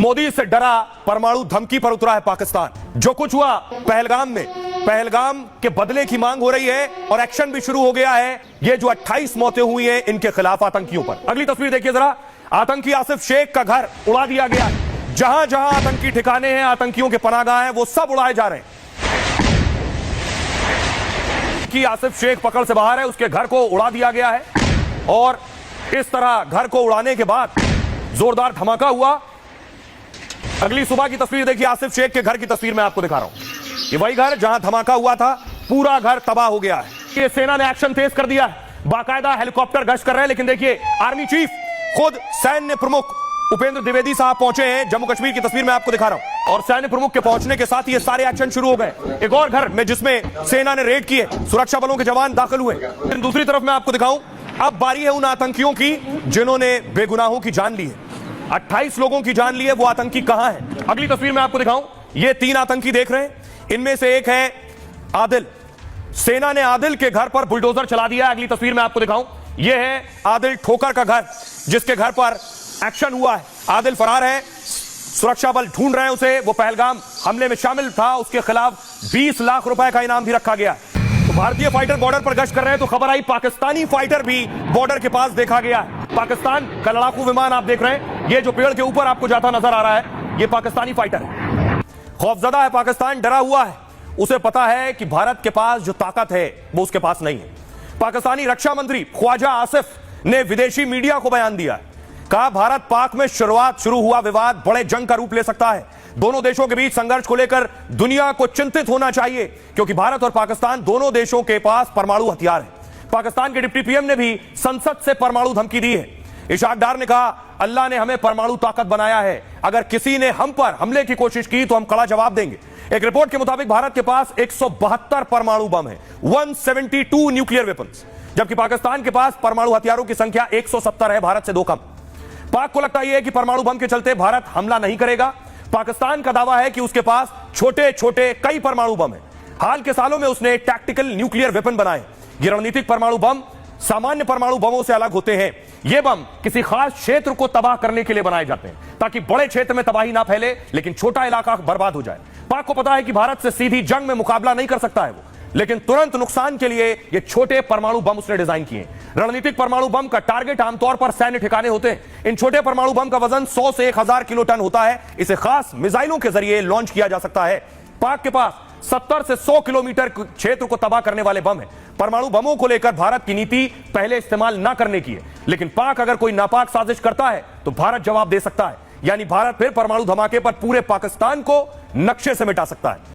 मोदी से डरा परमाणु धमकी पर उतरा है पाकिस्तान। जो कुछ हुआ पहलगाम में, पहलगाम के बदले की मांग हो रही है और एक्शन भी शुरू हो गया है। ये जो 28 मौतें हुई हैं इनके खिलाफ आतंकियों पर। अगली तस्वीर देखिए जरा, आतंकी आसिफ शेख का घर उड़ा दिया गया। जहां जहां आतंकी ठिकाने हैं, आतंकियों के पनाहगाह हैं, वो सब उड़ाए जा रहे हैं। कि आसिफ शेख पकड़ से बाहर है, उसके घर को उड़ा दिया गया है और इस तरह घर को उड़ाने के बाद जोरदार धमाका हुआ। अगली सुबह की तस्वीर देखिए, आसिफ शेख के घर की तस्वीर मैं आपको दिखा रहा हूं। ये वही घर जहां धमाका हुआ था, पूरा घर तबाह हो गया है। ये सेना ने एक्शन तेज कर दिया है, बाकायदा हेलीकॉप्टर गश्त कर रहे हैं। लेकिन देखिए, आर्मी चीफ खुद सैन्य प्रमुख उपेंद्र द्विवेदी साहब पहुंचे हैं। जम्मू कश्मीर की तस्वीर मैं आपको दिखा रहा हूं और सैन्य प्रमुख के पहुंचने के साथ ये सारे एक्शन शुरू हो गए। एक और घर में जिसमें सेना ने रेड किए, सुरक्षा बलों के जवान दाखिल हुए। दूसरी तरफ मैं आपको दिखाऊं, अब बारी है उन आतंकियों की जिन्होंने बेगुनाहों की जान ली है। 28 लोगों की जान ली है, वो आतंकी कहां है? अगली तस्वीर मैं आपको दिखाऊं, ये 3 आतंकी देख रहे हैं। इनमें से एक है आदिल। सेना ने आदिल के घर पर बुलडोजर चला दिया। अगली तस्वीर मैं आपको दिखाऊं, ये है आदिल ठोकर का घर, जिसके घर पर एक्शन हुआ है। आदिल फरार है, सुरक्षा बल ढूंढ रहे हैं उसे। वो पहलगाम हमले में शामिल था, उसके खिलाफ 20 लाख रुपए का इनाम भी रखा गया। तो भारतीय फाइटर बॉर्डर पर गश्त कर रहे हैं तो खबर आई पाकिस्तानी फाइटर भी बॉर्डर के पास देखा गया है। पाकिस्तान का लड़ाकू विमान आप देख रहे हैं, ये जो पेड़ के ऊपर आपको जाता नजर आ रहा है, ये पाकिस्तानी फाइटर है। खौफजदा है पाकिस्तान, डरा हुआ है। उसे पता है कि भारत के पास जो ताकत है वो उसके पास नहीं है। पाकिस्तानी रक्षा मंत्री ख्वाजा आसिफ ने विदेशी मीडिया को बयान दिया, कहा भारत पाक में शुरू हुआ विवाद बड़े जंग का रूप ले सकता है। दोनों देशों के बीच संघर्ष को लेकर दुनिया को चिंतित होना चाहिए, क्योंकि भारत और पाकिस्तान दोनों देशों के पास परमाणु हथियार है। पाकिस्तान के डिप्टी पीएम ने भी संसद से परमाणु धमकी दी है। इशाक डार ने कहा, अल्लाह ने हमें परमाणु ताकत बनाया है, अगर किसी ने हम पर हमले की कोशिश की तो हम कड़ा जवाब देंगे। एक रिपोर्ट के मुताबिक भारत के पास 172 परमाणु बम है, 172 न्यूक्लियर वेपन्स, जबकि पाकिस्तान के पास परमाणु हथियारों की संख्या 170 है, भारत से 2 कम। पाक को लगता यह है कि परमाणु बम के चलते भारत हमला नहीं करेगा। पाकिस्तान का दावा है कि उसके पास छोटे छोटे कई परमाणु बम है। हाल के सालों में उसने टैक्टिकल न्यूक्लियर वेपन बनाए। ये रणनीतिक परमाणु बम सामान्य परमाणु बमों से अलग होते हैं। ये बम किसी खास क्षेत्र को तबाह करने के लिए बनाए जाते हैं, ताकि बड़े क्षेत्र में तबाही ना फैले लेकिन छोटा इलाका बर्बाद हो जाए। पाक को पता है कि भारत से सीधी जंग में मुकाबला नहीं कर सकता है वो, लेकिन तुरंत नुकसान के लिए ये छोटे परमाणु बम उसने डिजाइन किए। रणनीतिक परमाणु बम का टारगेट आमतौर पर सैन्य ठिकाने होते हैं। इन छोटे परमाणु बम का वजन 100 से 1000 किलो टन होता है। इसे खास मिसाइलों के जरिए लॉन्च किया जा सकता है। पाक के पास 70 से 100 किलोमीटर क्षेत्र को तबाह करने वाले बम है। परमाणु बमों को लेकर भारत की नीति पहले इस्तेमाल ना करने की है, लेकिन पाक अगर कोई नापाक साजिश करता है तो भारत जवाब दे सकता है। यानी भारत फिर परमाणु धमाके पर पूरे पाकिस्तान को नक्शे से मिटा सकता है।